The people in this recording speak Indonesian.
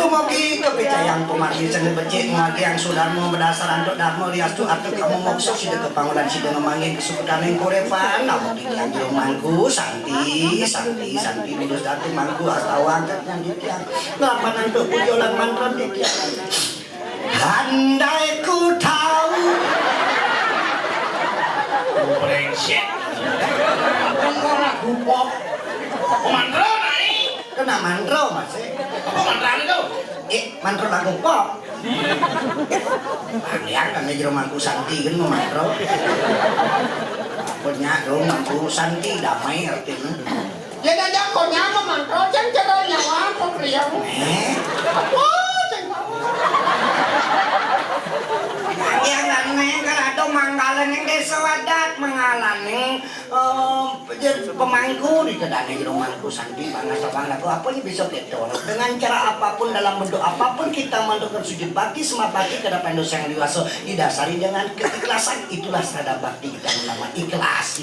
Dumugi kepicayang kumati cenah becik ngagiang sudarmo berdasar antuk darmo lias tu atuh kamu mokso sida kepangulan sida ngemangin kesukudaning kurepan namun dikiang jero mangku santi lulus datu mangku astawan yang dikiang lapan antuk pujolan mantran dikiang andai ku tahu brengsek ora gupok mantra naik kena mantro mas apa mantra itu mantro lagu pop pangyang kan jero mangku santi kan mantro punya dong mangku santi damai artinya ya dah kau nyawa mantra jangan cara nyawa apa priang yang aneh kan ada manggalan yang desa wadat manggalan yang pemangku di kedai jero mangku santi bangsa bangsa apa ini bisa ditolak dengan cara apapun dalam bentuk apapun kita mendukung sujud bakti semua bakti kepada dosa yang dewasa didasari dengan keikhlasan itulah sadar bakti kita nama ikhlas